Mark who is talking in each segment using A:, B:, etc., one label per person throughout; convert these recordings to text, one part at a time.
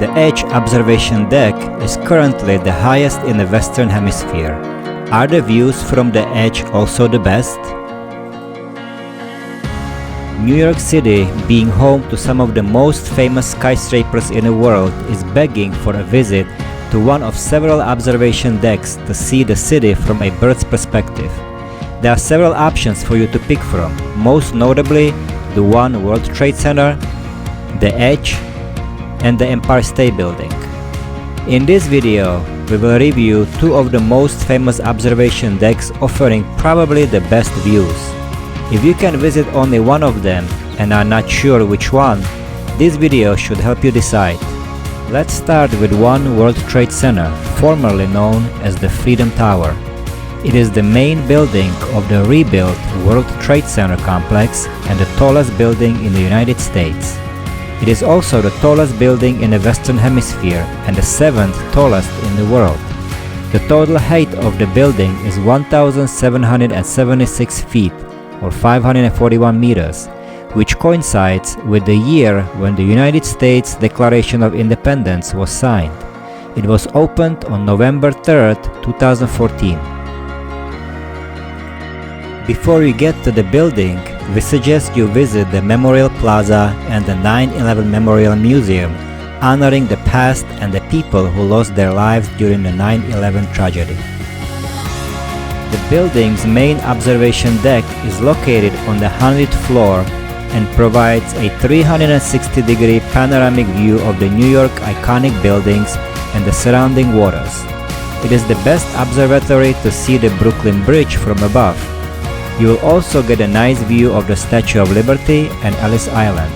A: The Edge observation deck is currently the highest in the Western Hemisphere. Are the views from the Edge also the best? New York City, being home to some of the most famous skyscrapers in the world, is begging for a visit to one of several observation decks to see the city from a bird's perspective. There are several options for you to pick from, most notably the One World Trade Center, the Edge, and the Empire State Building. In this video, we will review two of the most famous observation decks offering probably the best views. If you can visit only one of them and are not sure which one, this video should help you decide. Let's start with One World Trade Center, formerly known as the Freedom Tower. It is the main building of the rebuilt World Trade Center complex and the tallest building in the United States. It is also the tallest building in the Western Hemisphere and the 7th tallest in the world. The total height of the building is 1,776 feet or 541 meters, which coincides with the year when the United States Declaration of Independence was signed. It was opened on November 3, 2014. Before you get to the building, we suggest you visit the Memorial Plaza and the 9/11 Memorial Museum, honoring the past and the people who lost their lives during the 9/11 tragedy. The building's main observation deck is located on the 100th floor and provides a 360-degree panoramic view of the New York iconic buildings and the surrounding waters. It is the best observatory to see the Brooklyn Bridge from above. You will also get a nice view of the Statue of Liberty and Ellis Island.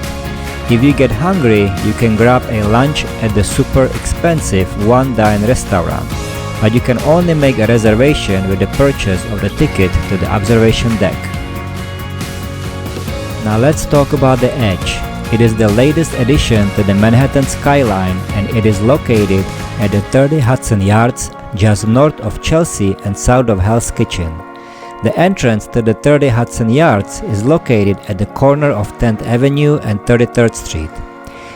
A: If you get hungry, you can grab a lunch at the super expensive One Dine restaurant, but you can only make a reservation with the purchase of the ticket to the observation deck. Now let's talk about the Edge. It is the latest addition to the Manhattan skyline and it is located at the 30 Hudson Yards, just north of Chelsea and south of Hell's Kitchen. The entrance to the 30 Hudson Yards is located at the corner of 10th Avenue and 33rd Street.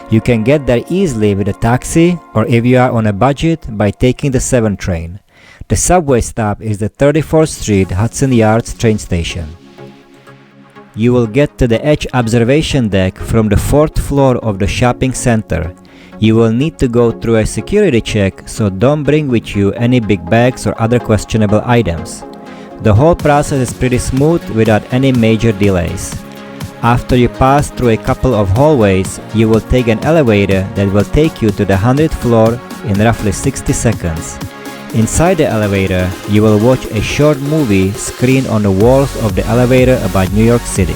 A: You can get there easily with a taxi or if you are on a budget by taking the 7 train. The subway stop is the 34th Street Hudson Yards train station. You will get to the Edge observation deck from the 4th floor of the shopping center. You will need to go through a security check, so don't bring with you any big bags or other questionable items. The whole process is pretty smooth without any major delays. After you pass through a couple of hallways, you will take an elevator that will take you to the 100th floor in roughly 60 seconds. Inside the elevator, you will watch a short movie screened on the walls of the elevator about New York City.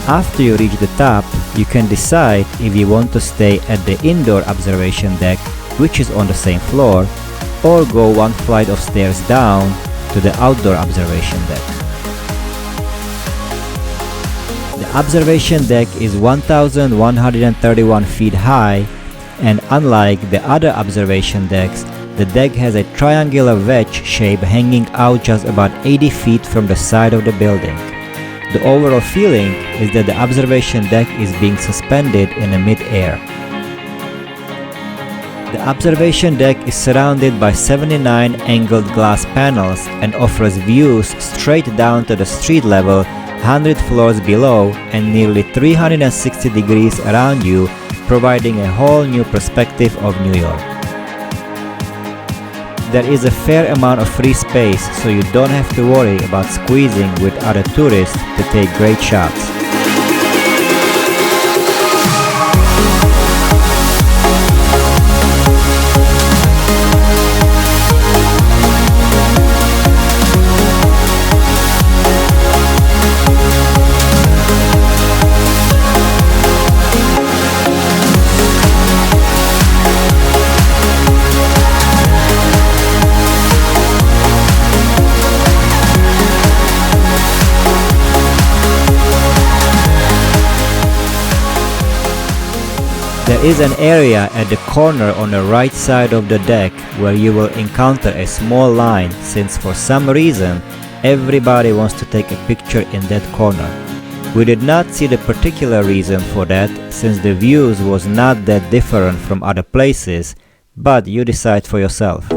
A: After you reach the top, you can decide if you want to stay at the indoor observation deck, which is on the same floor, or go one flight of stairs down to the outdoor observation deck. The observation deck is 1,131 feet high, and unlike the other observation decks, the deck has a triangular wedge shape hanging out just about 80 feet from the side of the building. The overall feeling is that the observation deck is being suspended in the mid-air. The observation deck is surrounded by 79 angled glass panels and offers views straight down to the street level, 100 floors below, and nearly 360 degrees around you, providing a whole new perspective of New York. There is a fair amount of free space, so you don't have to worry about squeezing with other tourists to take great shots. There is an area at the corner on the right side of the deck where you will encounter a small line, since for some reason everybody wants to take a picture in that corner. We did not see the particular reason for that, since the views was not that different from other places, but you decide for yourself.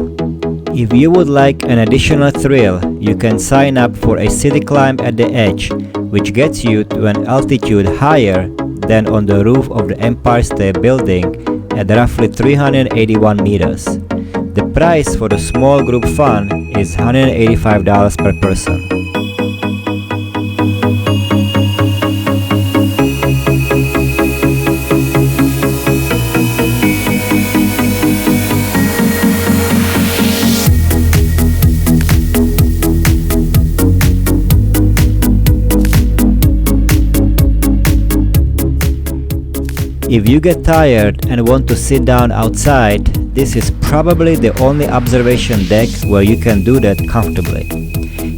A: If you would like an additional thrill, you can sign up for a city climb at the edge, which gets you to an altitude higher than on the roof of the Empire State Building at roughly 381 meters. The price for the small group fun is $185 per person. If you get tired and want to sit down outside, this is probably the only observation deck where you can do that comfortably.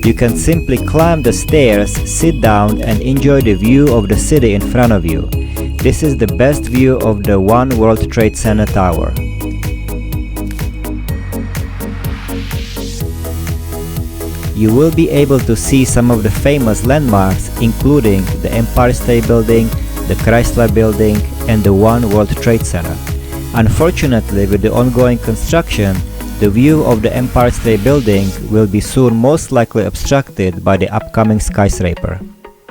A: You can simply climb the stairs, sit down and enjoy the view of the city in front of you. This is the best view of the One World Trade Center Tower. You will be able to see some of the famous landmarks, including the Empire State Building, the Chrysler Building, and the One World Trade Center. Unfortunately, with the ongoing construction, the view of the Empire State Building will be soon most likely obstructed by the upcoming skyscraper.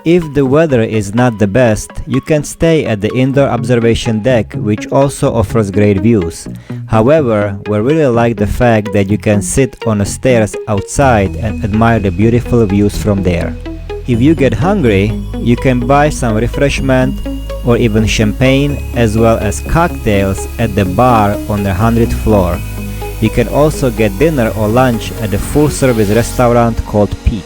A: If the weather is not the best, you can stay at the indoor observation deck, which also offers great views. However, we really like the fact that you can sit on the stairs outside and admire the beautiful views from there. If you get hungry, you can buy some refreshment or even champagne as well as cocktails at the bar on the 100th floor. You can also get dinner or lunch at the full-service restaurant called Peak.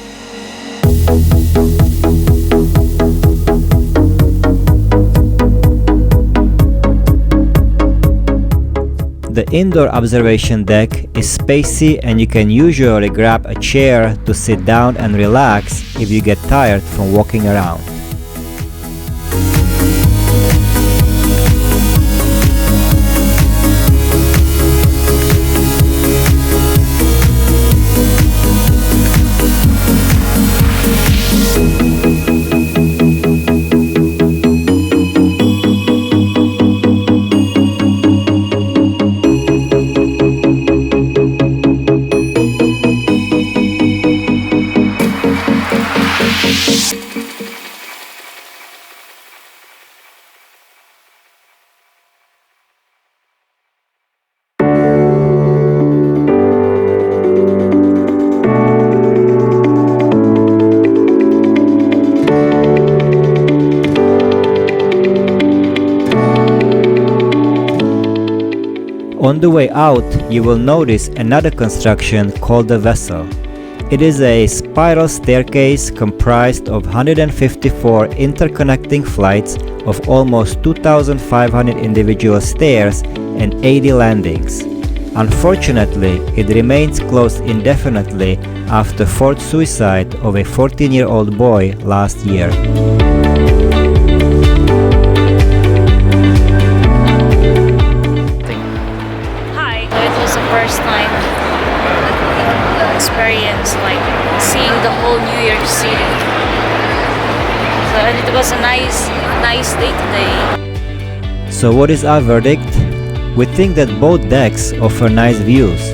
A: The indoor observation deck is spacey and you can usually grab a chair to sit down and relax if you get tired from walking around. On the way out, you will notice another construction called the Vessel. It is a spiral staircase comprised of 154 interconnecting flights of almost 2,500 individual stairs and 80 landings. Unfortunately, it remains closed indefinitely after forced suicide of a 14-year-old boy last year.
B: First time experience, like seeing the whole New York City. So and it was a nice day today.
A: So what is our verdict? We think that both decks offer nice views,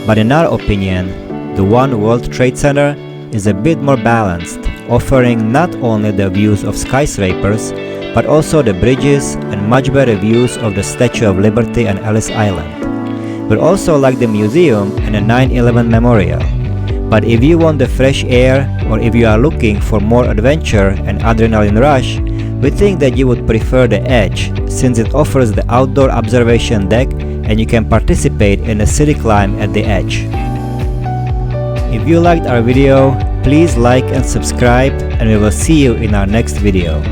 A: but in our opinion, the One World Trade Center is a bit more balanced, offering not only the views of skyscrapers, but also the bridges and much better views of the Statue of Liberty and Ellis Island. We also like the museum and the 9/11 memorial. But if you want the fresh air or if you are looking for more adventure and adrenaline rush, we think that you would prefer the Edge, since it offers the outdoor observation deck and you can participate in a city climb at the Edge. If you liked our video, please like and subscribe, and we will see you in our next video.